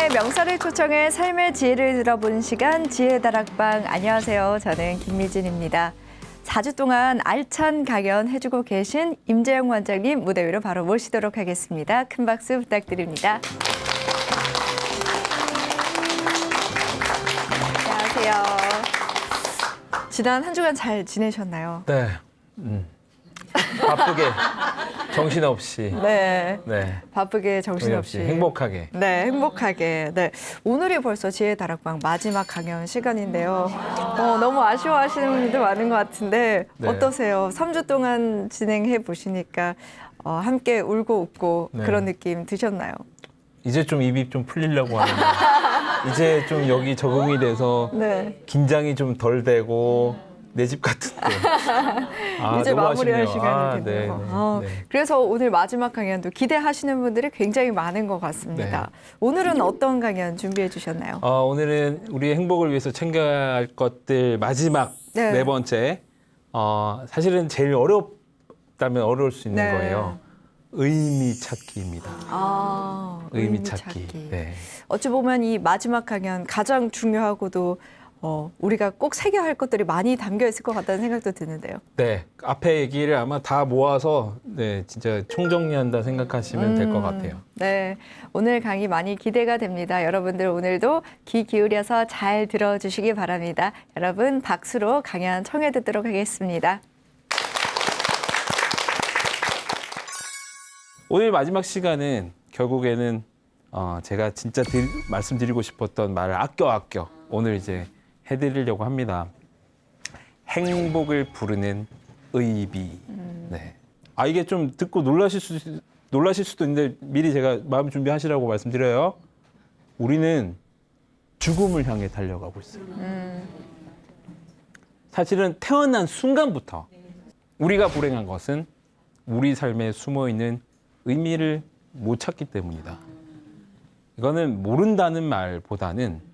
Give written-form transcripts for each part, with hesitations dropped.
여러분의 명사를 초청해 삶의 지혜를 들어보는 시간 지혜다락방. 안녕하세요. 저는 김미진입니다. 4주 동안 알찬 강연 해주고 계신 임재영 원장님 무대 위로 바로 모시도록 하겠습니다. 큰 박수 부탁드립니다. 안녕하세요. 지난 한 주간 잘 지내셨나요? 네. 바쁘게 정신없이 네. 네. 바쁘게 정신없이 행복하게. 네, 행복하게. 네. 오늘이 벌써 지혜 다락방 마지막 강연 시간인데요. 너무 아쉬워하시는 분들도 많은 것 같은데 네. 어떠세요? 3주 동안 진행해 보시니까 함께 울고 웃고 네. 그런 느낌 드셨나요? 이제 좀 입이 좀 풀리려고 하는데 이제 좀 여기 적응이 돼서 네. 긴장이 좀 덜 되고 내 집 같은데. 이제 너무 마무리할 아쉽네요. 시간이 됐네요. 네, 네. 그래서 오늘 마지막 강연도 기대하시는 분들이 굉장히 많은 것 같습니다. 네. 오늘은 어떤 강연 준비해 주셨나요? 오늘은 우리의 행복을 위해서 챙겨야 할 것들 마지막 네. 네 번째. 사실은 제일 어렵다면 어려울 수 있는 네. 거예요. 의미 찾기입니다. 의미 찾기. 네. 어찌 보면 이 마지막 강연 가장 중요하고도 우리가 꼭 새겨야 할 것들이 많이 담겨 있을 것 같다는 생각도 드는데요. 네, 앞에 얘기를 아마 다 모아서 네, 진짜 총정리한다 생각하시면 될 것 같아요. 네, 오늘 강의 많이 기대가 됩니다. 여러분들 오늘도 귀 기울여서 잘 들어주시기 바랍니다. 여러분 박수로 강연 청해 듣도록 하겠습니다. 오늘 마지막 시간은 결국에는 제가 진짜 말씀드리고 싶었던 말을 아껴 오늘 이제 해드리려고 합니다. 행복을 부르는 의미. 네. 이게 좀 듣고 놀라실 수도 있는데 미리 제가 마음 준비하시라고 말씀드려요. 우리는 죽음을 향해 달려가고 있어요. 사실은 태어난 순간부터 우리가 불행한 것은 우리 삶에 숨어있는 의미를 못 찾기 때문이다. 이거는 모른다는 말보다는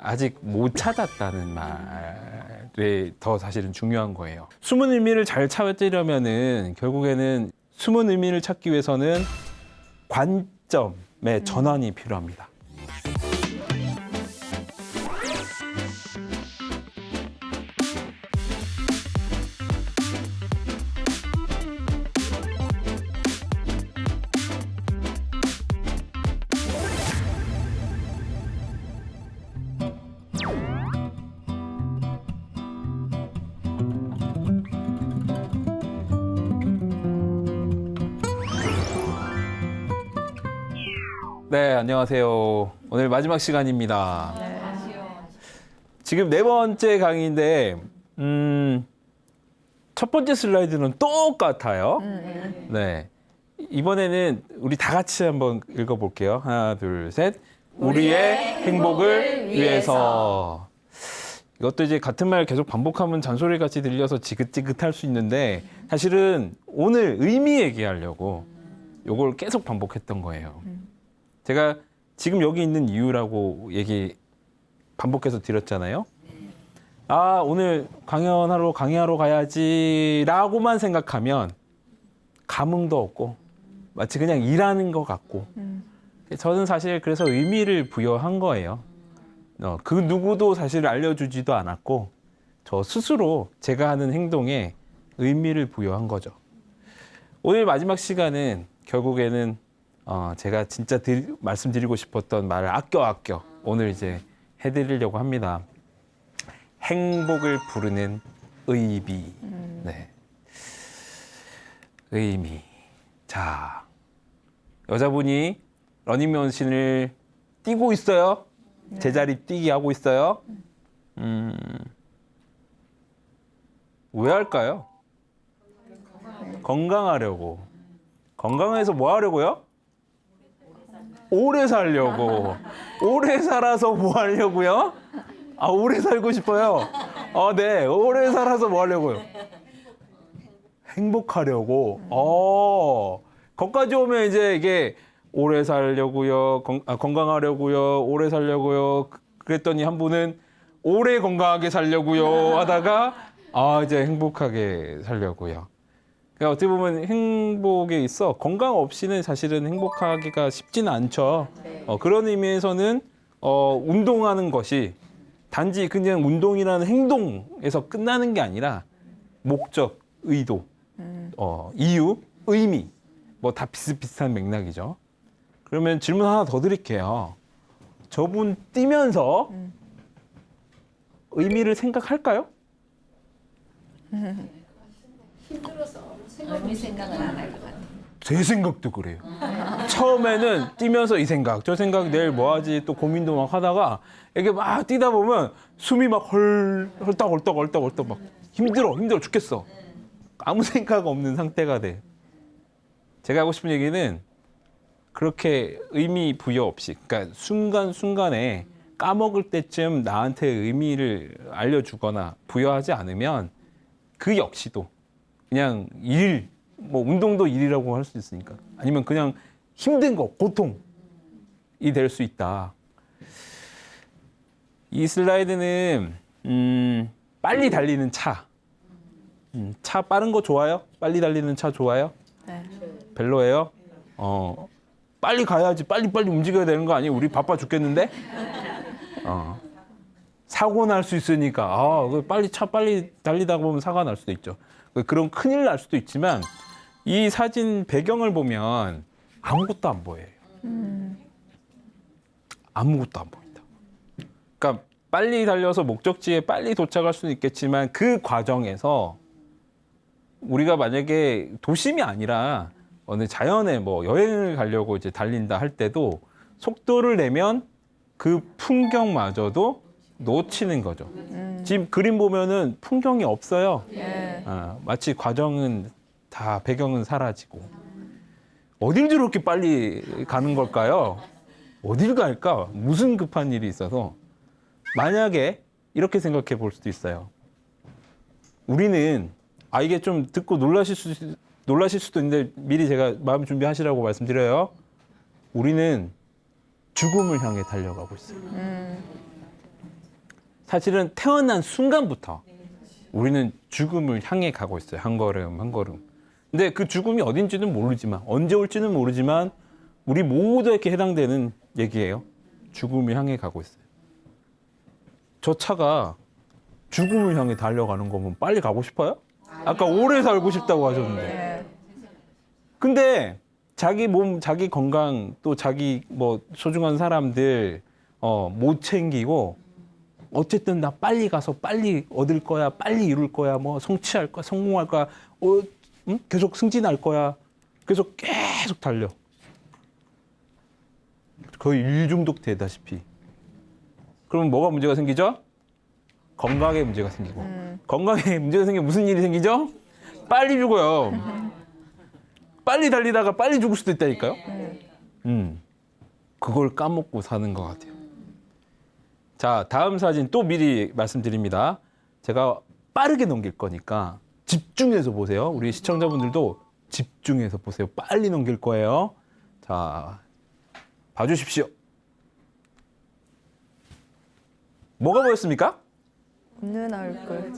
아직 못 찾았다는 말이 더 사실은 중요한 거예요. 숨은 의미를 잘 찾으려면은 결국에는 숨은 의미를 찾기 위해서는 관점의 전환이 필요합니다. 네, 안녕하세요. 오늘 마지막 시간입니다. 네. 지금 네 번째 강의인데 첫 번째 슬라이드는 똑같아요. 네, 이번에는 우리 다 같이 한번 읽어볼게요. 하나, 둘, 셋. 우리의 행복을 위해서. 이것도 이제 같은 말 계속 반복하면 잔소리 같이 들려서 지긋지긋할 수 있는데 사실은 오늘 의미 얘기하려고 이걸 계속 반복했던 거예요. 제가 지금 여기 있는 이유라고 반복해서 드렸잖아요. 오늘 강의하러 가야지라고만 생각하면 감흥도 없고 마치 그냥 일하는 것 같고 저는 사실 그래서 의미를 부여한 거예요. 그 누구도 사실 알려주지도 않았고 저 스스로 제가 하는 행동에 의미를 부여한 거죠. 오늘 마지막 시간은 결국에는 제가 진짜 말씀드리고 싶었던 말을 아껴 오늘 이제 해드리려고 합니다. 행복을 부르는 의미. 네. 의미. 자, 여자분이 러닝머신을 뛰고 있어요. 제자리 뛰기 하고 있어요. 왜 할까요? 건강하려고. 건강해서 뭐 하려고요? 오래 살려고. 오래 살아서 뭐 하려고요? 오래 살고 싶어요. 네. 오래 살아서 뭐 하려고요? 행복하려고. 거기까지 오면 이제 이게 오래 살려고요. 건강하려고요. 오래 살려고요. 그랬더니 한 분은 오래 건강하게 살려고요 하다가 이제 행복하게 살려고요. 그러니까 어떻게 보면 행복에 있어 건강 없이는 사실은 행복하기가 쉽지는 않죠. 그런 의미에서는 운동하는 것이 단지 그냥 운동이라는 행동에서 끝나는 게 아니라 목적, 의도, 이유, 의미 뭐 다 비슷비슷한 맥락이죠. 그러면 질문 하나 더 드릴게요. 저분 뛰면서 의미를 생각할까요? 의미 생각은 안 할 것 같아요. 제 생각도 그래요. 처음에는 뛰면서 이 생각, 저 생각 내일 뭐 하지 또 고민도 막 하다가 이게 막 뛰다 보면 숨이 막 헐떡 막 힘들어 죽겠어. 아무 생각 없는 상태가 돼. 제가 하고 싶은 얘기는 그렇게 의미 부여 없이, 그러니까 순간순간에 까먹을 때쯤 나한테 의미를 알려주거나 부여하지 않으면 그 역시도 그냥 일, 뭐 운동도 일이라고 할 수 있으니까 아니면 그냥 힘든 거, 고통이 될 수 있다. 이 슬라이드는 빨리 달리는 차. 차 빠른 거 좋아요? 빨리 달리는 차 좋아요? 네. 별로예요? 빨리 가야지. 빨리 움직여야 되는 거 아니에요? 우리 바빠 죽겠는데? 사고 날 수 있으니까. 차 빨리 달리다 보면 사고가 날 수도 있죠. 그런 큰일 날 수도 있지만 이 사진 배경을 보면 아무것도 안 보여요. 아무것도 안 보인다. 그러니까 빨리 달려서 목적지에 빨리 도착할 수는 있겠지만 그 과정에서 우리가 만약에 도심이 아니라 어느 자연에 뭐 여행을 가려고 이제 달린다 할 때도 속도를 내면 그 풍경마저도 놓치는 거죠. 지금 그림 보면은 풍경이 없어요. 네. 마치 과정은 다 배경은 사라지고 어딜 저렇게 빨리 가는 걸까요? 어딜 갈까? 무슨 급한 일이 있어서 만약에 이렇게 생각해 볼 수도 있어요. 우리는 이게 좀 듣고 놀라실 수도 있는데 미리 제가 마음 준비하시라고 말씀드려요. 우리는 죽음을 향해 달려가고 있어요. 사실은 태어난 순간부터 우리는 죽음을 향해 가고 있어요. 한 걸음 한 걸음. 근데 그 죽음이 어딘지는 모르지만 언제 올지는 모르지만 우리 모두에게 해당되는 얘기예요. 죽음을 향해 가고 있어요. 저 차가 죽음을 향해 달려가는 거면 빨리 가고 싶어요? 아까 오래 살고 싶다고 하셨는데. 네. 근데 자기 몸, 자기 건강, 또 자기 뭐 소중한 사람들 못 챙기고 어쨌든 나 빨리 가서 빨리 얻을 거야, 빨리 이룰 거야, 뭐 성취할 거야, 성공할 거야, 계속 승진할 거야. 계속 달려. 거의 일중독 되다시피. 그럼 뭐가 문제가 생기죠? 건강에 문제가 생기고. 건강에 문제가 생기면 무슨 일이 생기죠? 빨리 죽어요. 빨리 달리다가 빨리 죽을 수도 있다니까요. 그걸 까먹고 사는 것 같아요. 자, 다음 사진 또 미리 말씀드립니다. 제가 빠르게 넘길 거니까 집중해서 보세요. 우리 시청자분들도 집중해서 보세요. 빨리 넘길 거예요. 자, 봐주십시오. 뭐가 보였습니까? 웃는 얼굴.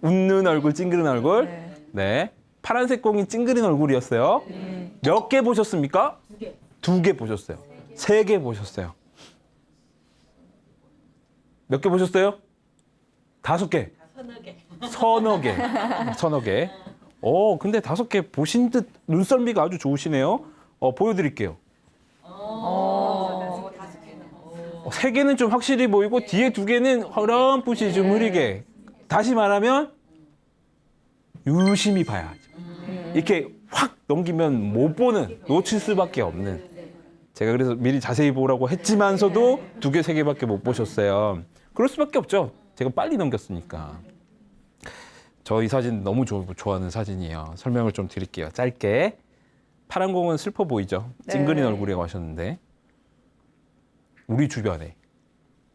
웃는 얼굴, 찡그린 얼굴. 네. 네. 파란색 공이 찡그린 얼굴이었어요. 몇 개 보셨습니까? 2개 보셨어요. 3개 보셨어요. 몇 개 보셨어요? 5개. 서너 개. 근데 5개 보신 듯 눈썰미가 아주 좋으시네요. 보여드릴게요. 3개는 좀 확실히 보이고 뒤에 2개는 어렴풋이 좀 흐리게. 다시 말하면 유심히 봐야죠. 이렇게 확 넘기면 못 보는, 놓칠 수밖에 없는. 제가 그래서 미리 자세히 보라고 했지만서도 2개, 3개밖에 못 보셨어요. 그럴 수밖에 없죠. 제가 빨리 넘겼으니까. 저 이 사진 너무 좋아하는 사진이에요. 설명을 좀 드릴게요. 짧게. 파란 공은 슬퍼 보이죠? 네. 찡그린 얼굴이라고 하셨는데 우리 주변에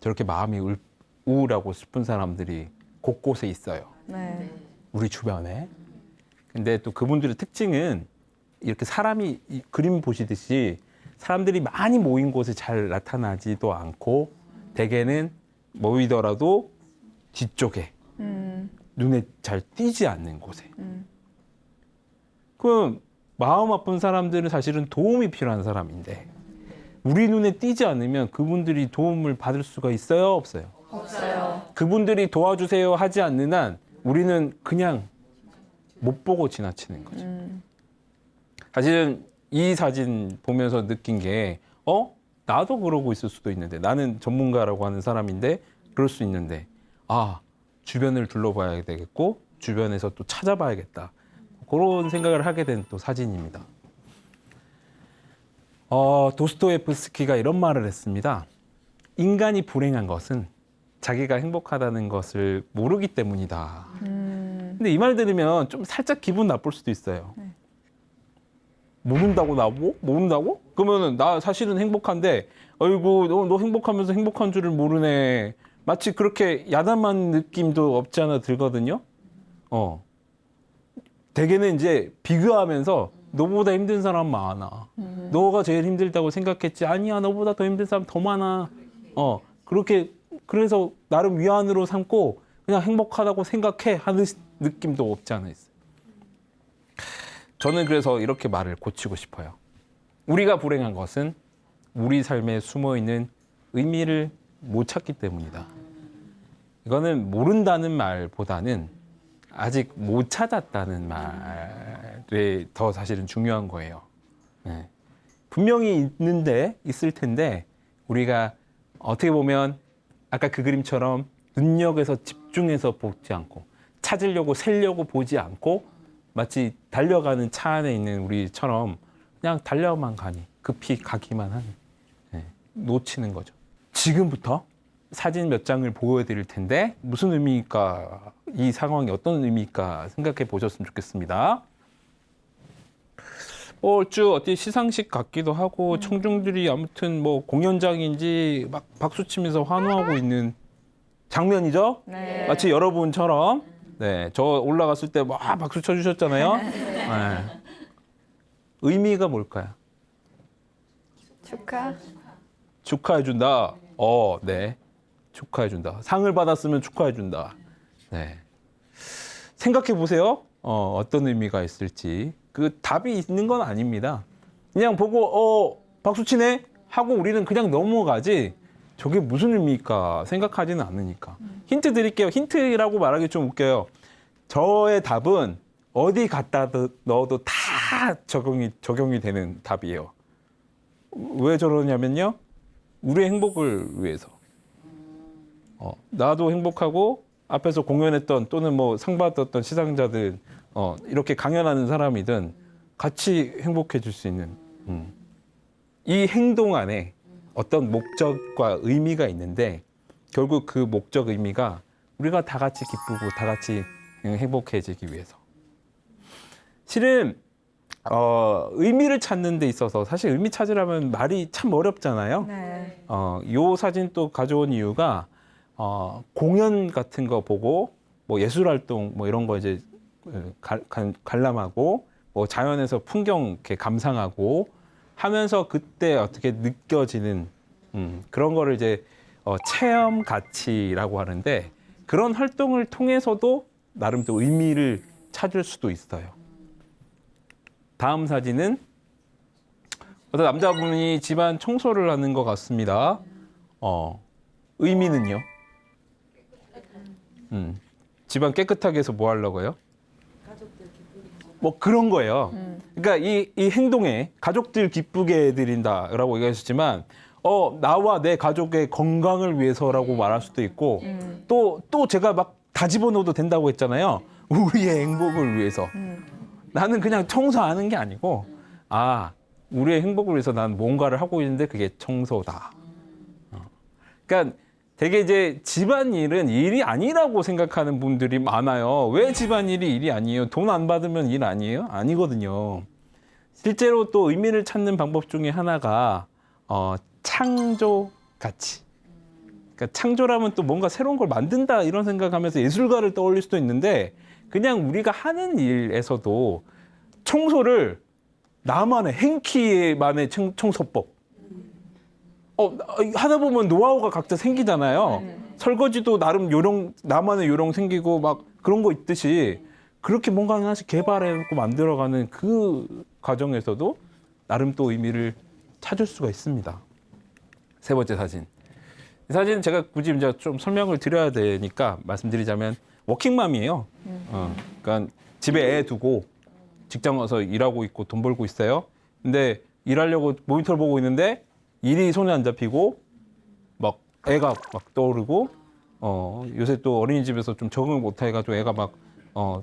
저렇게 마음이 우울하고 슬픈 사람들이 곳곳에 있어요. 네. 우리 주변에. 근데 또 그분들의 특징은 이렇게 사람이 그림 보시듯이 사람들이 많이 모인 곳에 잘 나타나지도 않고 대개는 모이더라도 뒤쪽에 눈에 잘 띄지 않는 곳에. 그럼 마음 아픈 사람들은 사실은 도움이 필요한 사람인데 우리 눈에 띄지 않으면 그분들이 도움을 받을 수가 있어요, 없어요? 없어요. 그분들이 도와주세요 하지 않는 한 우리는 그냥 못 보고 지나치는 거죠. 사실은 이 사진 보면서 느낀 게 나도 그러고 있을 수도 있는데, 나는 전문가라고 하는 사람인데 그럴 수 있는데, 주변을 둘러봐야 되겠고 주변에서 또 찾아봐야겠다, 그런 생각을 하게 된 또 사진입니다. 도스토옙스키가 이런 말을 했습니다. 인간이 불행한 것은 자기가 행복하다는 것을 모르기 때문이다. 근데 이 말 들으면 좀 살짝 기분 나쁠 수도 있어요. 네. 모른다고 나보고? 모른다고? 그러면은 나 사실은 행복한데, 어이구 너 행복하면서 행복한 줄을 모르네. 마치 그렇게 야단만 느낌도 없지 않아 들거든요. 대개는 이제 비교하면서 너보다 힘든 사람 많아. 너가 제일 힘들다고 생각했지. 아니야, 너보다 더 힘든 사람 더 많아. 그렇게, 그래서 나름 위안으로 삼고 그냥 행복하다고 생각해 하는 느낌도 없지 않아 있어요. 저는 그래서 이렇게 말을 고치고 싶어요. 우리가 불행한 것은 우리 삶에 숨어있는 의미를 못 찾기 때문이다. 이거는 모른다는 말보다는 아직 못 찾았다는 말이 더 사실은 중요한 거예요. 네. 분명히 있을 텐데 우리가 어떻게 보면 아까 그 그림처럼 능력에서 집중해서 보지 않고 찾으려고 세려고 보지 않고 마치 달려가는 차 안에 있는 우리처럼 그냥 달려만 가니, 급히 가기만 하니, 놓치는 거죠. 지금부터 사진 몇 장을 보여드릴 텐데 무슨 의미일까, 이 상황이 어떤 의미일까 생각해 보셨으면 좋겠습니다. 얼추 어디 시상식 같기도 하고 청중들이 아무튼 뭐 공연장인지 막 박수 치면서 환호하고 있는 장면이죠. 네. 마치 여러분처럼. 네, 저 올라갔을 때 막 박수 쳐주셨잖아요. 네. 의미가 뭘까요? 축하해준다. 네. 축하해준다. 상을 받았으면 축하해준다. 네. 생각해 보세요. 어떤 의미가 있을지. 그 답이 있는 건 아닙니다. 그냥 보고, 박수 치네? 하고 우리는 그냥 넘어가지. 저게 무슨 의미일까 생각하지는 않으니까. 힌트 드릴게요. 힌트라고 말하기 좀 웃겨요. 저의 답은 어디 갖다 넣어도 다 적용이 되는 답이에요. 왜 저러냐면요. 우리의 행복을 위해서. 나도 행복하고 앞에서 공연했던 또는 뭐 상 받았던 시상자들, 이렇게 강연하는 사람이든 같이 행복해질 수 있는 이 행동 안에 어떤 목적과 의미가 있는데, 결국 그 목적 의미가 우리가 다 같이 기쁘고 다 같이 행복해지기 위해서. 실은 의미를 찾는 데 있어서 사실 의미 찾으려면 말이 참 어렵잖아요. 네. 요 사진 또 가져온 이유가 공연 같은 거 보고 뭐 예술 활동 뭐 이런 거 이제 관람하고 뭐 자연에서 풍경 이렇게 감상하고 하면서 그때 어떻게 느껴지는 그런 거를 이제 체험 가치라고 하는데, 그런 활동을 통해서도 나름 또 의미를 찾을 수도 있어요. 다음 사진은 어떤 남자분이 집안 청소를 하는 것 같습니다. 의미는요? 집안 깨끗하게 해서 뭐 하려고요? 뭐 그런 거예요. 그러니까 이 행동에 가족들 기쁘게 해드린다라고 얘기하셨지만, 나와 내 가족의 건강을 위해서라고 말할 수도 있고, 또 제가 막 다 집어넣어도 된다고 했잖아요. 우리의 행복을 위해서. 나는 그냥 청소하는 게 아니고, 우리의 행복을 위해서 난 뭔가를 하고 있는데 그게 청소다. 그러니까 되게 이제 집안일은 일이 아니라고 생각하는 분들이 많아요. 왜 집안일이 일이 아니에요? 돈 안 받으면 일 아니에요? 아니거든요. 실제로 또 의미를 찾는 방법 중에 하나가 창조 가치. 그러니까 창조라면 또 뭔가 새로운 걸 만든다 이런 생각하면서 예술가를 떠올릴 수도 있는데, 그냥 우리가 하는 일에서도 청소를 나만의 행키만의 청소법. 하다 보면 노하우가 각자 생기잖아요. 설거지도 나름 나만의 요령 생기고 막 그런 거 있듯이, 그렇게 뭔가 하나씩 개발해놓고 만들어가는 그 과정에서도 나름 또 의미를 찾을 수가 있습니다. 세 번째 사진. 이 사진 제가 굳이 이제 좀 설명을 드려야 되니까 말씀드리자면 워킹맘이에요. 그러니까 집에 애 두고 직장 와서 일하고 있고 돈 벌고 있어요. 근데 일하려고 모니터를 보고 있는데 일이 손에 안 잡히고 막 애가 막 떠오르고 요새 또 어린이집에서 좀 적응을 못 해가지고 애가 막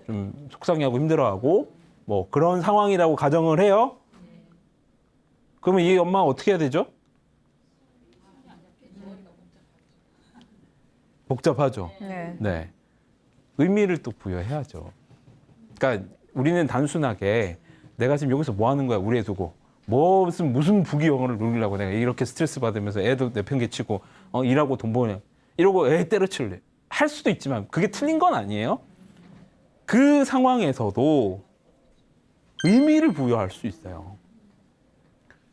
좀 속상해하고 힘들어하고 뭐 그런 상황이라고 가정을 해요. 그러면 이 엄마 어떻게 해야 되죠? 복잡하죠. 네. 네. 의미를 또 부여해야죠. 그러니까 우리는 단순하게 내가 지금 여기서 뭐 하는 거야, 우리 애 두고. 무슨 부귀영화를 누리려고 내가 이렇게 스트레스 받으면서 애도 내팽개치고 일하고 돈 버냐. 이러고 애 때려칠래. 할 수도 있지만 그게 틀린 건 아니에요. 그 상황에서도 의미를 부여할 수 있어요.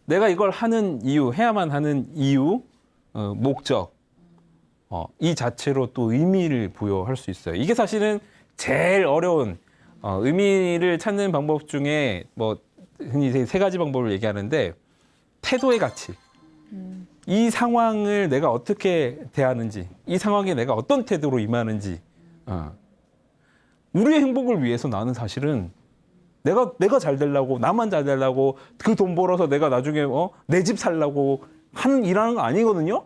내가 이걸 하는 이유, 해야만 하는 이유, 목적, 이 자체로 또 의미를 부여할 수 있어요. 이게 사실은 제일 어려운 의미를 찾는 방법 중에 뭐 흔히 세 가지 방법을 얘기하는데 태도의 가치. 이 상황을 내가 어떻게 대하는지, 이 상황에 내가 어떤 태도로 임하는지. 우리의 행복을 위해서 나는 사실은 내가 잘 되려고, 나만 잘 되려고, 그 돈 벌어서 내가 나중에 내 집 살려고 일하는 거 아니거든요.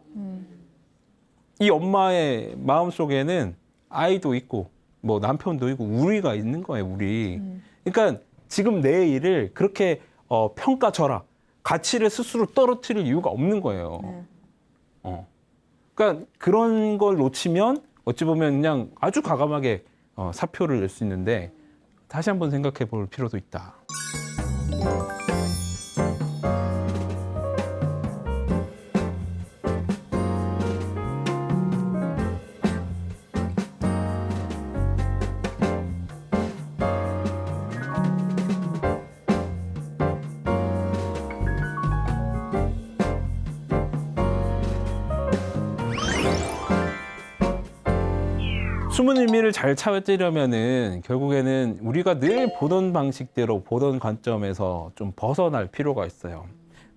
이 엄마의 마음 속에는 아이도 있고 뭐 남편도 있고 우리가 있는 거예요, 우리. 그러니까 지금 내 일을 그렇게 평가절하, 가치를 스스로 떨어뜨릴 이유가 없는 거예요. 그러니까 그런 걸 놓치면 어찌 보면 그냥 아주 과감하게 사표를 낼 수 있는데 다시 한번 생각해 볼 필요도 있다. 숨은 의미를 잘 찾으려면은 결국에는 우리가 늘 보던 방식대로 보던 관점에서 좀 벗어날 필요가 있어요.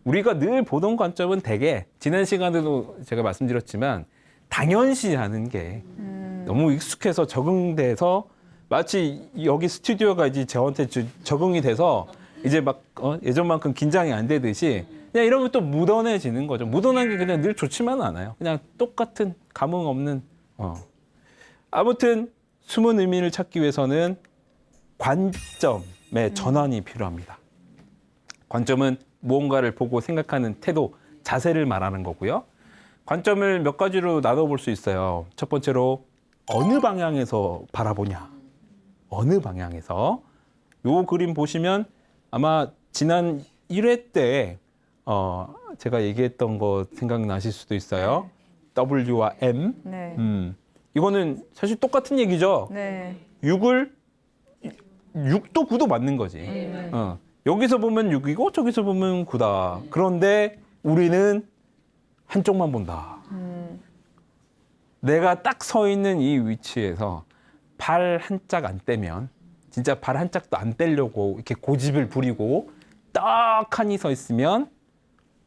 우리가 늘 보던 관점은 대개 지난 시간에도 제가 말씀드렸지만 당연시하는 게 너무 익숙해서 적응돼서 마치 여기 스튜디오가 이제 저한테 적응이 돼서 이제 막 예전만큼 긴장이 안 되듯이 그냥 이러면 또 무던해지는 거죠. 무던한 게 그냥 늘 좋지만은 않아요. 그냥 똑같은 감흥 없는 아무튼 숨은 의미를 찾기 위해서는 관점의 전환이 필요합니다. 관점은 무언가를 보고 생각하는 태도, 자세를 말하는 거고요. 관점을 몇 가지로 나눠볼 수 있어요. 첫 번째로 어느 방향에서 바라보냐. 어느 방향에서. 요 그림 보시면 아마 지난 1회 때 제가 얘기했던 거 생각나실 수도 있어요. W와 M. 네. 이거는 사실 똑같은 얘기죠. 네. 6도 9도 맞는 거지. 여기서 보면 6이고 저기서 보면 9다. 그런데 우리는 한쪽만 본다. 내가 딱 서 있는 이 위치에서 발 한 짝 안 떼면 진짜 발 한 짝도 안 떼려고 이렇게 고집을 부리고 떡하니 서 있으면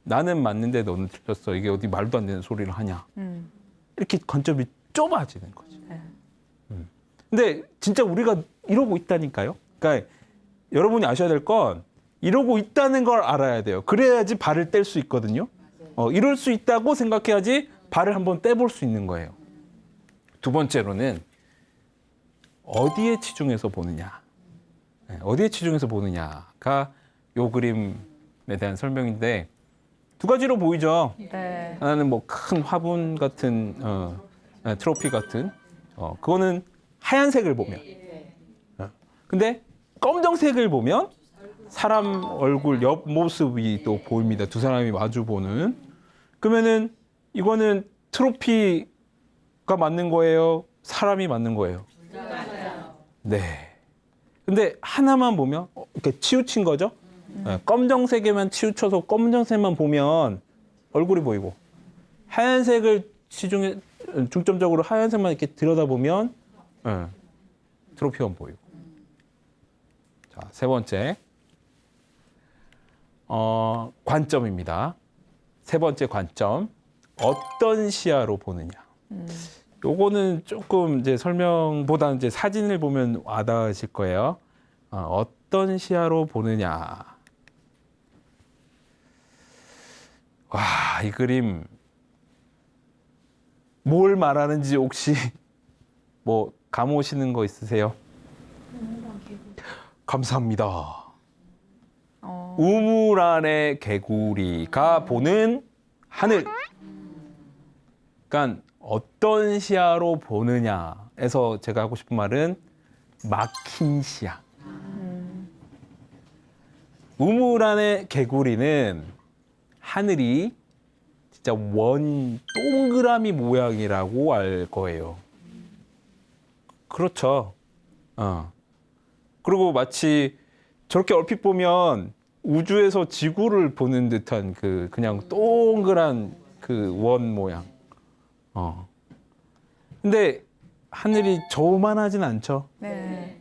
나는 맞는데 너는 틀렸어. 이게 어디 말도 안 되는 소리를 하냐. 이렇게 관점이 좁아지는 거지. 근데 진짜 우리가 이러고 있다니까요. 그러니까 여러분이 아셔야 될 건 이러고 있다는 걸 알아야 돼요. 그래야지 발을 뗄 수 있거든요. 이럴 수 있다고 생각해야지 발을 한번 떼볼 수 있는 거예요. 두 번째로는 어디에 치중해서 보느냐. 어디에 치중해서 보느냐가 요 그림에 대한 설명인데 두 가지로 보이죠. 네. 하나는 뭐 큰 화분 같은 트로피 같은 그거는 하얀색을 보면 근데 검정색을 보면 사람 얼굴 옆모습이 또 보입니다. 두 사람이 마주 보는. 그러면은 이거는 트로피가 맞는 거예요? 사람이 맞는 거예요? 네. 근데 하나만 보면 이렇게 치우친 거죠? 검정색에만 치우쳐서 검정색만 보면 얼굴이 보이고 하얀색을 중점적으로 하얀색만 이렇게 들여다보면 트로피만 보이고. 자, 세 번째 관점입니다. 세 번째 관점. 어떤 시야로 보느냐. 요거는 조금 이제 설명보다는 이제 사진을 보면 와닿으실 거예요. 어떤 시야로 보느냐. 와, 이 그림 뭘 말하는지 혹시 뭐 감 오시는 거 있으세요? 감사합니다. 우물 안의 개구리가 보는 하늘. 그러니까 어떤 시야로 보느냐에서 제가 하고 싶은 말은 막힌 시야. 우물 안의 개구리는 하늘이 진짜 원 동그라미 모양이라고 알 거예요. 그렇죠. 그리고 마치 저렇게 얼핏 보면 우주에서 지구를 보는 듯한 그냥 동그란 그 원 모양. 근데 하늘이 저만하진 않죠. 네.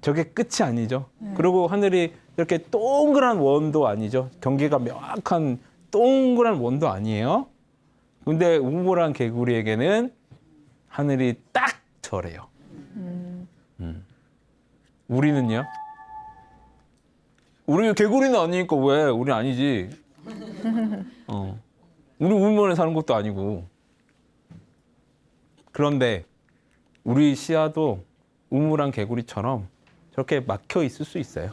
저게 끝이 아니죠. 그리고 하늘이 이렇게 동그란 원도 아니죠. 경계가 명확한 동그란 원도 아니에요. 근데 우물안 개구리에게는 하늘이 딱 저래요. 우리는요? 우리 개구리는 아니니까 왜? 우리 아니지. 우리 우물에 사는 것도 아니고. 그런데 우리 시야도 우물안 개구리처럼 저렇게 막혀 있을 수 있어요.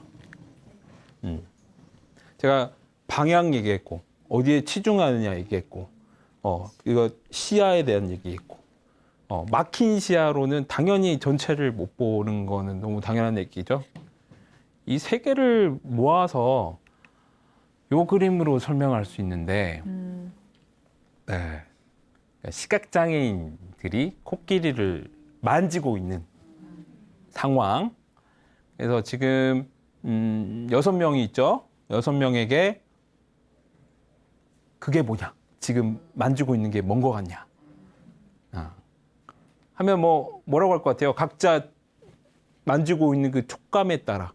제가 방향 얘기했고, 어디에 치중하느냐 얘기했고, 이거 시야에 대한 얘기했고, 막힌 시야로는 당연히 전체를 못 보는 거는 너무 당연한 얘기죠. 이 세 개를 모아서 요 그림으로 설명할 수 있는데, 네. 시각장애인들이 코끼리를 만지고 있는 상황. 그래서 지금 6명이 있죠. 6명에게 그게 뭐냐? 지금 만지고 있는 게 뭔 것 같냐? 하면 뭐라고 할 것 같아요? 각자 만지고 있는 그 촉감에 따라.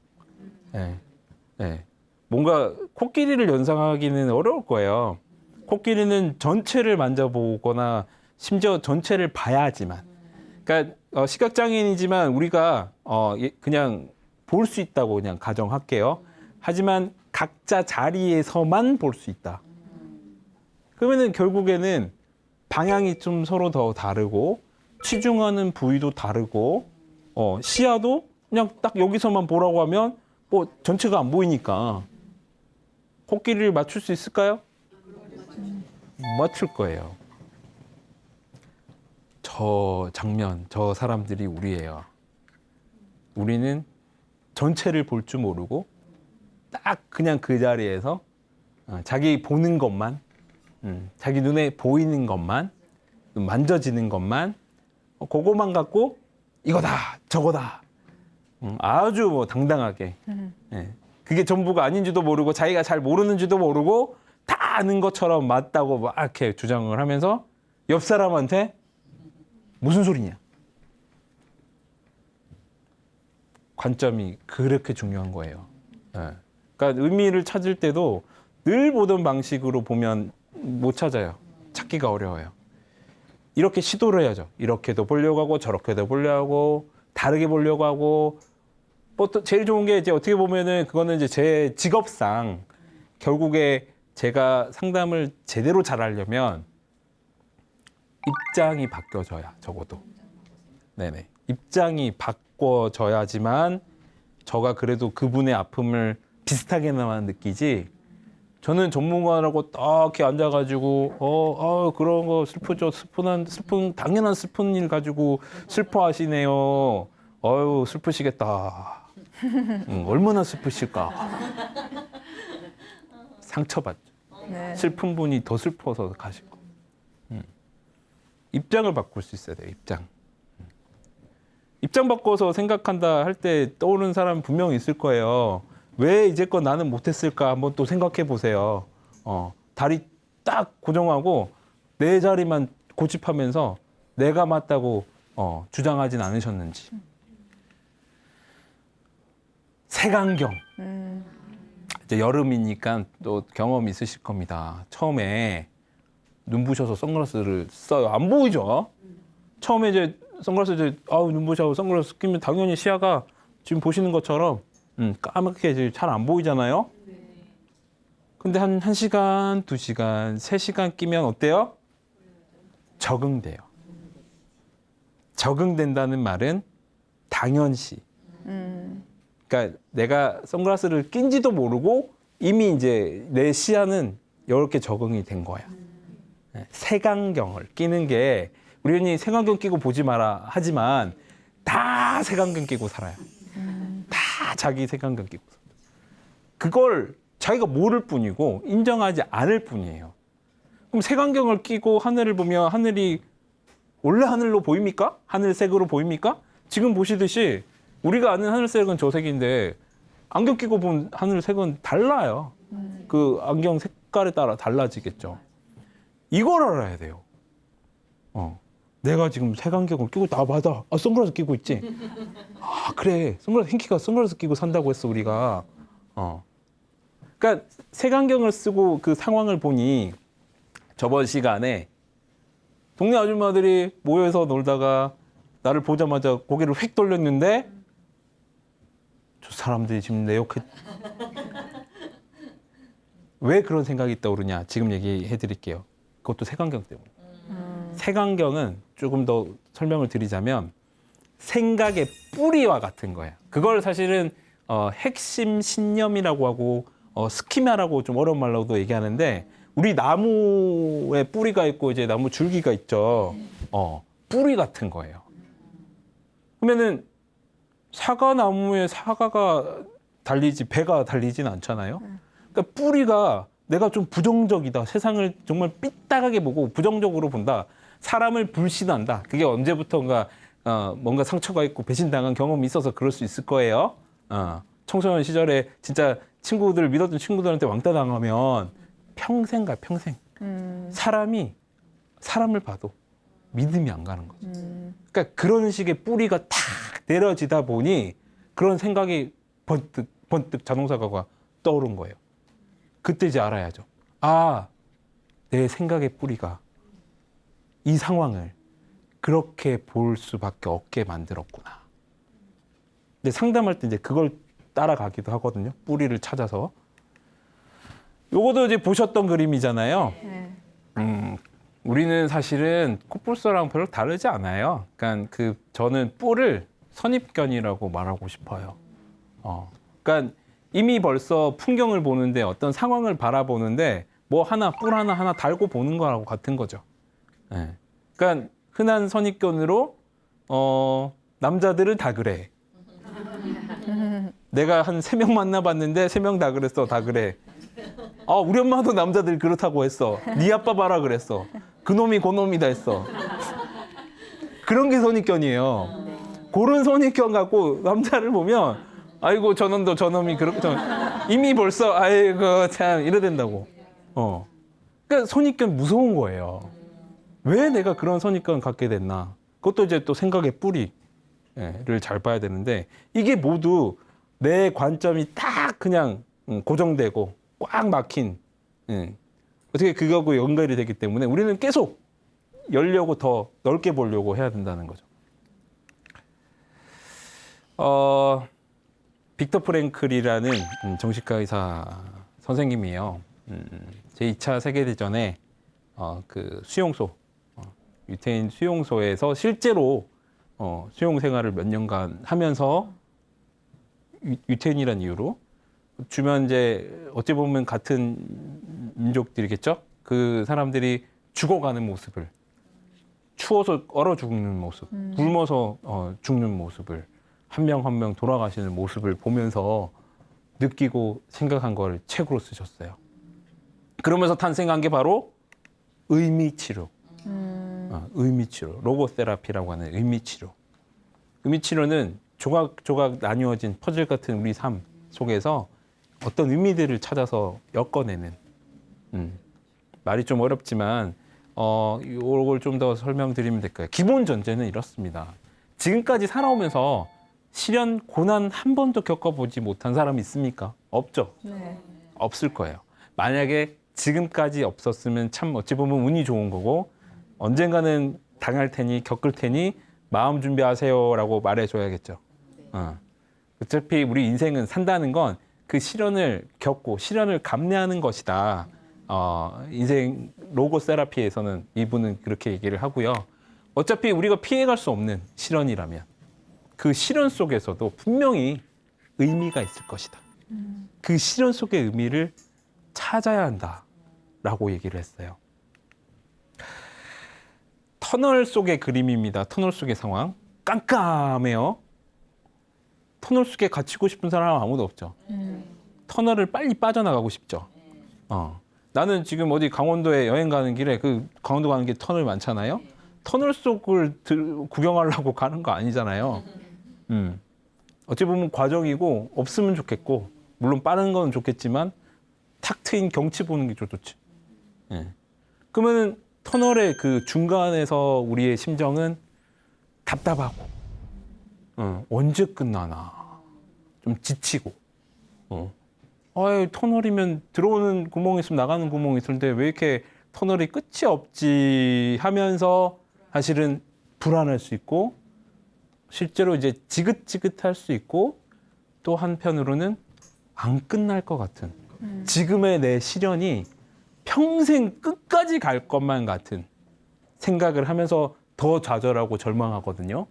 뭔가 코끼리를 연상하기는 어려울 거예요. 코끼리는 전체를 만져보거나 심지어 전체를 봐야지만. 그러니까 시각장애인이지만 우리가 그냥 볼 수 있다고 그냥 가정할게요. 하지만 각자 자리에서만 볼 수 있다. 그러면은 결국에는 방향이 좀 서로 더 다르고 치중하는 부위도 다르고 시야도 그냥 딱 여기서만 보라고 하면 뭐 전체가 안 보이니까 코끼리를 맞출 수 있을까요? 못 맞출 거예요. 저 장면, 저 사람들이 우리예요. 우리는 전체를 볼 줄 모르고 딱 그냥 그 자리에서 자기 보는 것만, 자기 눈에 보이는 것만, 만져지는 것만, 그거만 갖고 이거다, 저거다. 아주 뭐 당당하게. 그게 전부가 아닌지도 모르고 자기가 잘 모르는지도 모르고 다 아는 것처럼 맞다고 막 이렇게 주장을 하면서 옆 사람한테 무슨 소리냐. 관점이 그렇게 중요한 거예요. 그러니까 의미를 찾을 때도 늘 보던 방식으로 보면 못 찾아요. 찾기가 어려워요. 이렇게 시도를 해야죠. 이렇게도 보려고 하고 저렇게도 보려고 하고 다르게 보려고 하고 뭐 또 제일 좋은 게 이제 어떻게 보면은 그거는 이제 제 직업상 결국에 제가 상담을 제대로 잘하려면 입장이 바뀌어져야 적어도. 네네. 입장이 바꿔져야지만 저가 그래도 그분의 아픔을 비슷하게나마 느끼지. 저는 전문가라고 딱 이렇게 앉아가지고 그런 거 슬프죠. 슬픈 당연한 슬픈 일 가지고 슬퍼하시네요. 어유 슬프시겠다. 얼마나 슬프실까. 상처받죠. 네. 슬픈 분이 더 슬퍼서 가시고. 입장을 바꿀 수 있어야 돼요. 입장 바꿔서 생각한다 할 때 떠오르는 사람 분명히 있을 거예요. 왜 이제껏 나는 못했을까 한번 또 생각해 보세요. 다리 딱 고정하고 내 자리만 고집하면서 내가 맞다고 주장하진 않으셨는지. 색안경. 이제 여름이니까 또 경험 있으실 겁니다. 처음에 눈부셔서 선글라스를 써요. 안 보이죠? 처음에 이제 선글라스 이제 눈부셔서 선글라스 끼면 당연히 시야가 지금 보시는 것처럼 까맣게 이제 잘 안 보이잖아요. 근데 한 1시간, 2시간, 3시간 끼면 어때요? 적응돼요. 적응된다는 말은 당연시. 그러니까 내가 선글라스를 낀지도 모르고 이미 이제 내 시야는 이렇게 적응이 된 거야. 색안경을 끼는 게 우리 흔히 색안경 끼고 보지 마라 하지만 다 색안경 끼고 살아요. 다 자기 색안경 끼고. 그걸 자기가 모를 뿐이고 인정하지 않을 뿐이에요. 그럼 색안경을 끼고 하늘을 보면 하늘이 원래 하늘로 보입니까? 하늘색으로 보입니까? 지금 보시듯이 우리가 아는 하늘색은 저 색인데 안경 끼고 본 하늘색은 달라요. 그 안경 색깔에 따라 달라지겠죠. 이걸 알아야 돼요. 내가 지금 색안경을 끼고 있다. 맞아. 선글라스 끼고 있지. 그래. hin키가 선글라스 끼고 산다고 했어 우리가. 그러니까 색안경을 쓰고 그 상황을 보니 저번 시간에 동네 아줌마들이 모여서 놀다가 나를 보자마자 고개를 휙 돌렸는데 저 사람들이 지금 내 옆에 왜 그런 생각이 떠오르냐 지금 얘기해 드릴게요. 그것도 색안경 때문에. 색안경은 조금 더 설명을 드리자면 생각의 뿌리와 같은 거예요. 그걸 사실은 핵심 신념이라고 하고 스키마라고 좀 어려운 말로도 얘기하는데 우리 나무에 뿌리가 있고 이제 나무 줄기가 있죠. 뿌리 같은 거예요. 그러면은 사과나무에 사과가 달리지 배가 달리진 않잖아요. 그러니까 뿌리가 내가 좀 부정적이다. 세상을 정말 삐딱하게 보고 부정적으로 본다. 사람을 불신한다. 그게 언제부턴가 뭔가 상처가 있고 배신당한 경험이 있어서 그럴 수 있을 거예요. 청소년 시절에 진짜 친구들 믿었던 친구들한테 왕따 당하면 평생 가 평생. 사람이 사람을 봐도 믿음이 안 가는 거죠. 그러니까 그런 식의 뿌리가 탁 내려지다 보니 그런 생각이 번뜩 자동사고가 떠오른 거예요. 그때 이제 알아야죠. 내 생각의 뿌리가 이 상황을 그렇게 볼 수밖에 없게 만들었구나. 근데 상담할 때 이제 그걸 따라가기도 하거든요. 뿌리를 찾아서. 요것도 이제 보셨던 그림이잖아요. 우리는 사실은 코뿔소랑 별로 다르지 않아요. 그러니까 저는 뿔을 선입견이라고 말하고 싶어요. 그러니까 이미 벌써 풍경을 보는데 어떤 상황을 바라보는데 뭐 뿔 하나 달고 보는 거하고 같은 거죠. 네. 그러니까 흔한 선입견으로 남자들은 다 그래. 내가 한 3명 만나봤는데 3명 다 그랬어. 다 그래. 우리 엄마도 남자들 그렇다고 했어. 네 아빠 봐라 그랬어. 그놈이 고놈이다 했어. 그런 게 선입견이에요. 그런 선입견 갖고 남자를 보면 아이고 저놈도 저놈이 그렇게 이미 벌써 아이고 참 이래 된다고. 그러니까 선입견 무서운 거예요. 왜 내가 그런 선입견 갖게 됐나? 그것도 이제 또 생각의 뿌리를 잘 봐야 되는데 이게 모두 내 관점이 딱 그냥 고정되고 꽉 막힌 어떻게 그거하고 연결이 되기 때문에 우리는 계속 열려고 더 넓게 보려고 해야 된다는 거죠. 빅터 프랭클이라는 정신과 의사 선생님이에요. 제2차 세계대전에 그 수용소, 유태인 수용소에서 실제로 수용 생활을 몇 년간 하면서 유태인이라는 이유로 주변 이제 어찌 보면 같은 민족들이겠죠. 그 사람들이 죽어가는 모습을, 추워서 얼어 죽는 모습, 굶어서 죽는 모습을 한 명 한 명 돌아가시는 모습을 보면서 느끼고 생각한 걸 책으로 쓰셨어요. 그러면서 탄생한 게 바로 의미치료. 의미치료, 로고세라피라고 하는 의미치료. 의미치료는 조각조각 나뉘어진 퍼즐 같은 우리 삶 속에서 어떤 의미들을 찾아서 엮어내는 말이 좀 어렵지만 이걸 좀 더 설명드리면 될까요? 기본 전제는 이렇습니다. 지금까지 살아오면서 시련, 고난 한 번도 겪어보지 못한 사람이 있습니까? 없죠. 네. 없을 거예요. 만약에 지금까지 없었으면 참 어찌 보면 운이 좋은 거고 언젠가는 당할 테니 겪을 테니 마음 준비하세요라고 말해줘야겠죠. 어차피 우리 인생은 산다는 건 그 시련을 겪고 시련을 감내하는 것이다. 인생 로고 세라피에서는 이분은 그렇게 얘기를 하고요. 어차피 우리가 피해갈 수 없는 시련이라면 그 시련 속에서도 분명히 의미가 있을 것이다. 그 시련 속의 의미를 찾아야 한다라고 얘기를 했어요. 터널 속의 그림입니다. 터널 속의 상황. 깜깜해요. 터널 속에 갇히고 싶은 사람 아무도 없죠. 터널을 빨리 빠져나가고 싶죠. 나는 지금 어디 강원도에 여행 가는 길에 그 강원도 가는 게 터널 많잖아요. 터널 속을 구경하려고 가는 거 아니잖아요. 어찌 보면 과정이고 없으면 좋겠고 물론 빠른 건 좋겠지만 탁 트인 경치 보는 게 좋지. 그러면 터널의 그 중간에서 우리의 심정은 답답하고 언제 끝나나 좀 지치고 터널이면 들어오는 구멍이 있으면 나가는 구멍이 있을 텐데 왜 이렇게 터널이 끝이 없지 하면서 사실은 불안할 수 있고 실제로 이제 지긋지긋할 수 있고 또 한편으로는 안 끝날 것 같은 지금의 내 시련이 평생 끝까지 갈 것만 같은 생각을 하면서 더 좌절하고 절망하거든요.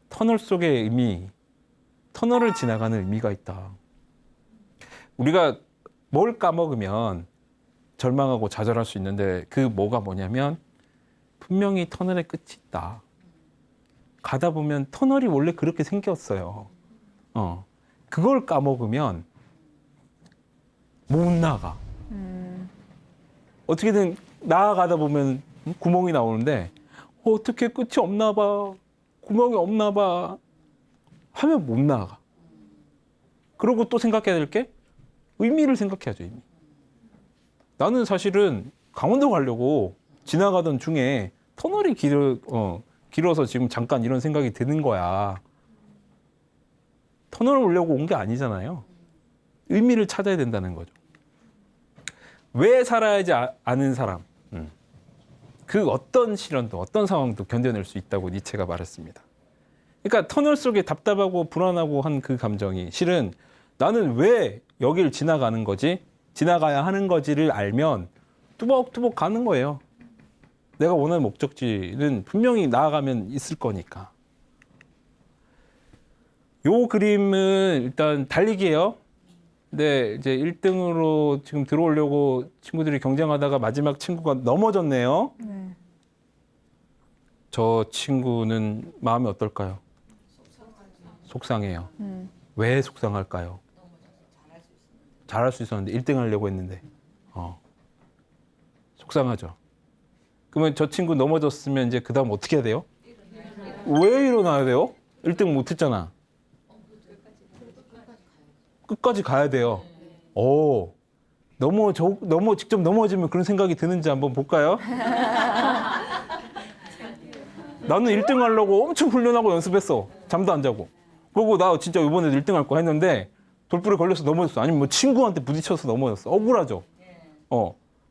터널 속의 의미, 터널을 지나가는 의미가 있다. 우리가 뭘 까먹으면 절망하고 좌절할 수 있는데 그 뭐가 뭐냐면 분명히 터널의 끝이 있다. 가다 보면 터널이 원래 그렇게 생겼어요. 그걸 까먹으면 못 나가. 어떻게든 나아가다 보면 구멍이 나오는데 어떻게 끝이 없나 봐. 구멍이 없나 봐. 하면 못 나가. 그러고 또 생각해야 될 게 의미를 생각해야죠. 의미. 나는 사실은 강원도 가려고 지나가던 중에 터널이 길어서 지금 잠깐 이런 생각이 드는 거야. 터널을 오려고 온 게 아니잖아요. 의미를 찾아야 된다는 거죠. 왜 살아야지 아는 사람. 그 어떤 시련도 어떤 상황도 견뎌낼 수 있다고 니체가 말했습니다. 그러니까 터널 속에 답답하고 불안하고 한 그 감정이 실은 나는 왜 여길 지나가는 거지? 지나가야 하는 거지를 알면 뚜벅뚜벅 가는 거예요. 내가 원하는 목적지는 분명히 나아가면 있을 거니까. 요 그림은 일단 달리기예요. 근데 이제 1등으로 지금 들어오려고 친구들이 경쟁하다가 마지막 친구가 넘어졌네요. 네. 저 친구는 마음이 어떨까요? 속상해요. 왜 속상할까요? 잘할 수 있었는데 1등 하려고 했는데 속상하죠. 그러면 저 친구 넘어졌으면 이제 그 다음 어떻게 해야 돼요? 왜 일어나야 돼요? 1등 못했잖아. 끝까지 가야 돼요. 직접 넘어지면 그런 생각이 드는지 한번 볼까요? 나는 1등 하려고 엄청 훈련하고 연습했어. 잠도 안 자고. 그리고 나 진짜 이번에 1등 할 거 했는데 돌불에 걸려서 넘어졌어. 아니면 뭐 친구한테 부딪혀서 넘어졌어. 억울하죠.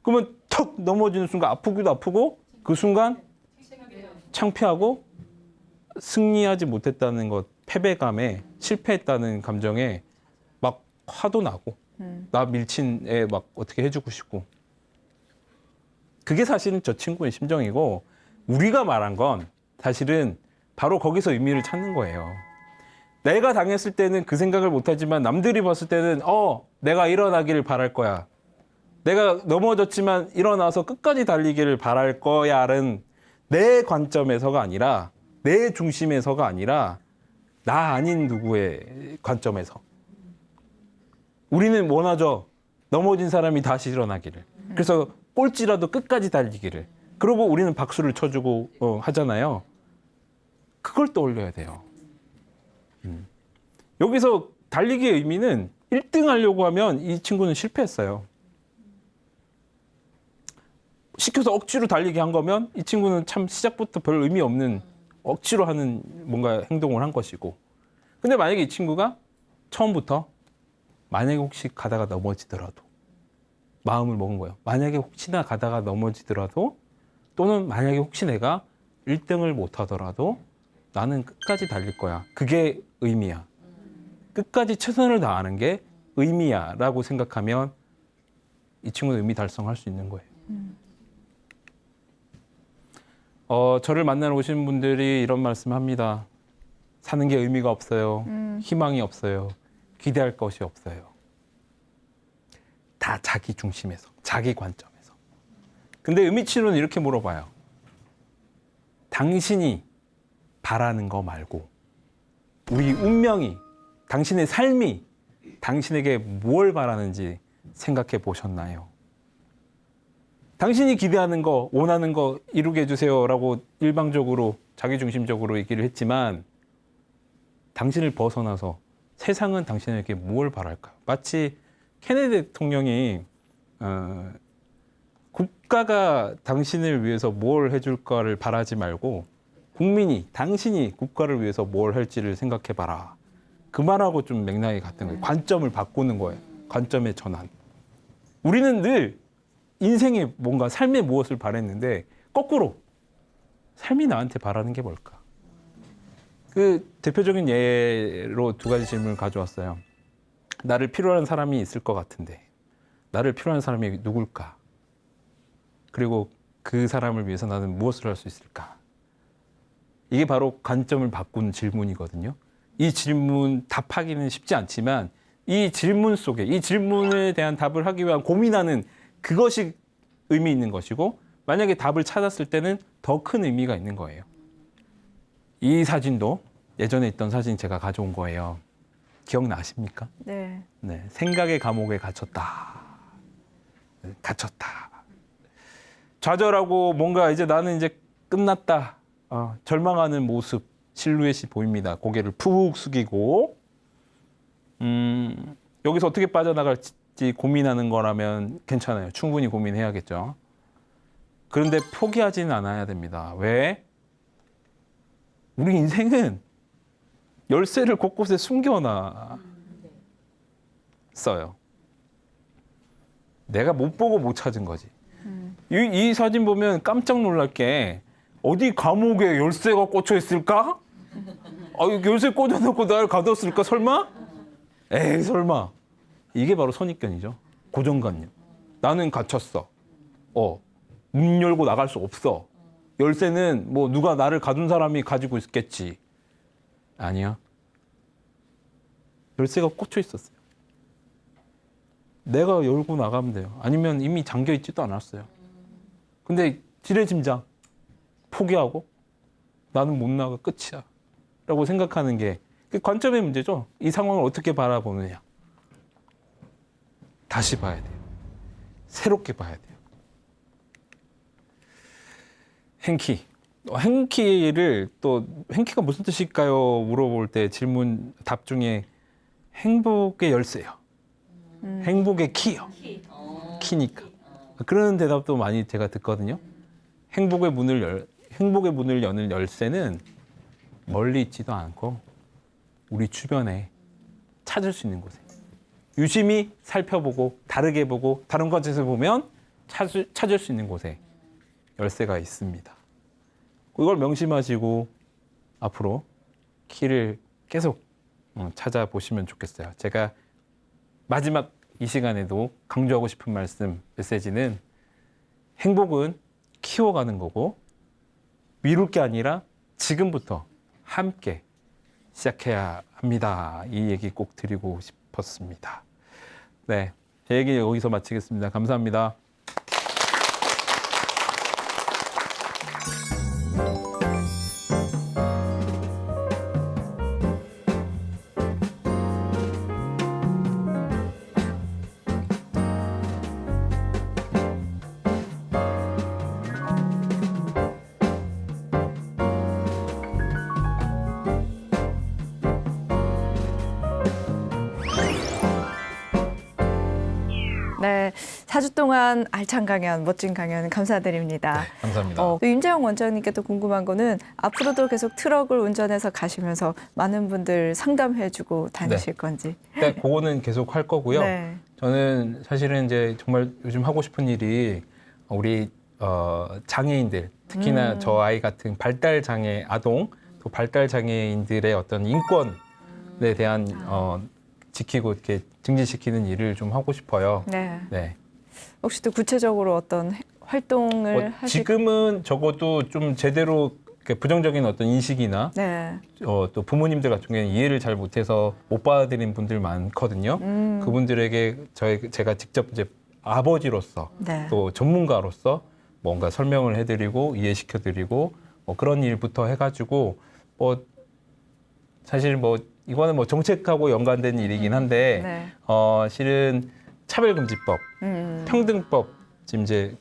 그러면 턱 넘어지는 순간 아프기도 아프고 그 순간 창피하고 승리하지 못했다는 것, 패배감에 실패했다는 감정에 막 화도 나고 나 밀친 애 막 어떻게 해주고 싶고 그게 사실은 저 친구의 심정이고 우리가 말한 건 사실은 바로 거기서 의미를 찾는 거예요. 내가 당했을 때는 그 생각을 못하지만 남들이 봤을 때는 내가 일어나기를 바랄 거야. 내가 넘어졌지만 일어나서 끝까지 달리기를 바랄 거야는 내 관점에서가 아니라 내 중심에서가 아니라 나 아닌 누구의 관점에서. 우리는 원하죠. 넘어진 사람이 다시 일어나기를. 그래서 꼴찌라도 끝까지 달리기를. 그러고 우리는 박수를 쳐주고 하잖아요. 그걸 떠올려야 돼요. 여기서 달리기의 의미는 1등 하려고 하면 이 친구는 실패했어요. 시켜서 억지로 달리게 한 거면 이 친구는 참 시작부터 별 의미 없는 억지로 하는 뭔가 행동을 한 것이고. 근데 만약에 이 친구가 처음부터 만약에 혹시 가다가 넘어지더라도 마음을 먹은 거예요. 만약에 혹시나 가다가 넘어지더라도 또는 만약에 혹시 내가 1등을 못 하더라도 나는 끝까지 달릴 거야. 그게 의미야. 끝까지 최선을 다하는 게 의미야 라고 생각하면 이 친구는 의미 달성할 수 있는 거예요. 저를 만나러 오신 분들이 이런 말씀합니다. 사는 게 의미가 없어요. 희망이 없어요. 기대할 것이 없어요. 다 자기 중심에서, 자기 관점에서. 근데 의미치료는 이렇게 물어봐요. 당신이 바라는 거 말고 우리 운명이, 당신의 삶이 당신에게 뭘 바라는지 생각해 보셨나요? 당신이 기대하는 거, 원하는 거 이루게 해주세요라고 일방적으로 자기중심적으로 얘기를 했지만 당신을 벗어나서 세상은 당신에게 뭘 바랄까요? 마치 케네디 대통령이 국가가 당신을 위해서 뭘 해줄까를 바라지 말고 국민이, 당신이 국가를 위해서 뭘 할지를 생각해봐라. 그 말하고 좀 맥락이 같은 거예요. 관점을 바꾸는 거예요. 관점의 전환. 우리는 늘 인생에 뭔가 삶에 무엇을 바랬는데 거꾸로 삶이 나한테 바라는 게 뭘까? 그 대표적인 예로 두 가지 질문을 가져왔어요. 나를 필요한 사람이 있을 것 같은데 나를 필요한 사람이 누굴까? 그리고 그 사람을 위해서 나는 무엇을 할 수 있을까? 이게 바로 관점을 바꾼 질문이거든요. 이 질문 답하기는 쉽지 않지만 이 질문 속에 이 질문에 대한 답을 하기 위한 고민하는 그것이 의미 있는 것이고 만약에 답을 찾았을 때는 더 큰 의미가 있는 거예요. 이 사진도 예전에 있던 사진 제가 가져온 거예요. 기억나십니까? 네. 네, 생각의 감옥에 갇혔다. 갇혔다. 좌절하고 뭔가 이제 나는 이제 끝났다. 절망하는 모습, 실루엣이 보입니다. 고개를 푹 숙이고 여기서 어떻게 빠져나갈지 고민하는 거라면 괜찮아요. 충분히 고민해야겠죠. 그런데 포기하지는 않아야 됩니다. 왜? 우리 인생은 열쇠를 곳곳에 숨겨놨어요. 내가 못 보고 못 찾은 거지. 이 사진 보면 깜짝 놀랄 게 어디 감옥에 열쇠가 꽂혀 있을까? 열쇠 꽂아놓고 날 가뒀을까? 설마? 에이 설마. 이게 바로 선입견이죠. 고정관념. 나는 갇혔어. 문 열고 나갈 수 없어. 열쇠는 뭐 누가 나를 가둔 사람이 가지고 있겠지. 아니야. 열쇠가 꽂혀 있었어요. 내가 열고 나가면 돼요. 아니면 이미 잠겨 있지도 않았어요. 근데 지레짐작 포기하고 나는 못 나가 끝이야 라고 생각하는 게 그 관점의 문제죠. 이 상황을 어떻게 바라보느냐. 다시 봐야 돼요. 새롭게 봐야 돼요. 행키. 행키를 또 행키가 무슨 뜻일까요? 물어볼 때 질문 답 중에 행복의 열쇠요. 행복의 키요. 키니까. 그런 대답도 많이 제가 듣거든요. 행복의 문을 여는 열쇠는 멀리 있지도 않고 우리 주변에 찾을 수 있는 곳에 유심히 살펴보고 다르게 보고 다른 관점에서 보면 찾을 수 있는 곳에 열쇠가 있습니다. 이걸 명심하시고 앞으로 키를 계속 찾아보시면 좋겠어요. 제가 마지막 이 시간에도 강조하고 싶은 메시지는 행복은 키워가는 거고 미룰 게 아니라 지금부터 함께 시작해야 합니다. 이 얘기 꼭 드리고 싶었습니다. 네, 제 얘기 여기서 마치겠습니다. 감사합니다. 네, 4주 동안 알찬 강연, 멋진 강연 감사드립니다. 네, 감사합니다. 또 임재영 원장님께도 궁금한 거는 앞으로도 계속 트럭을 운전해서 가시면서 많은 분들 상담해주고 다니실 건지. 그거는 계속 할 거고요. 네. 저는 사실은 이제 정말 요즘 하고 싶은 일이 우리 장애인들, 특히나 저 아이 같은 발달 장애 아동, 또 발달 장애인들의 어떤 인권에 대한 지키고 이렇게 증진시키는 일을 좀 하고 싶어요. 네. 네. 혹시 또 구체적으로 어떤 활동을 하실? 지금은 적어도 좀 제대로 이렇게 부정적인 어떤 인식이나 네. 또 부모님들 같은 경우에는 이해를 잘 못해서 못 받아들인 분들 많거든요. 그분들에게 제가 직접 이제 아버지로서 네. 또 전문가로서 뭔가 설명을 해드리고 이해시켜드리고 그런 일부터 해가지고 사실 이거는 정책하고 연관된 일이긴 한데 네. 실은 차별금지법, 평등법 지금 이제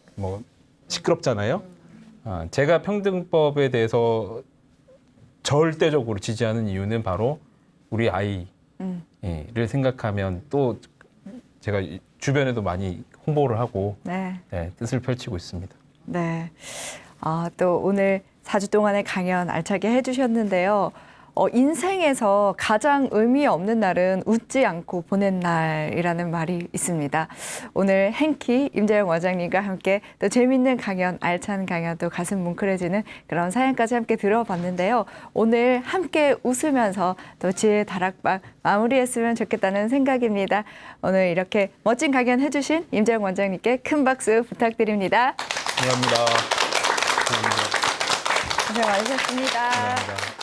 시끄럽잖아요. 제가 평등법에 대해서 절대적으로 지지하는 이유는 바로 우리 아이를 생각하면 또 제가 주변에도 많이 홍보를 하고 네. 뜻을 펼치고 있습니다. 네. 또 오늘 4주 동안의 강연 알차게 해주셨는데요. 인생에서 가장 의미 없는 날은 웃지 않고 보낸 날이라는 말이 있습니다. 오늘 행키 임재영 원장님과 함께 또 재미있는 강연, 알찬 강연, 또 가슴 뭉클해지는 그런 사연까지 함께 들어봤는데요. 오늘 함께 웃으면서 또 지혜 다락방 마무리했으면 좋겠다는 생각입니다. 오늘 이렇게 멋진 강연 해주신 임재영 원장님께 큰 박수 부탁드립니다. 감사합니다. 고생 많으셨습니다. 감사합니다.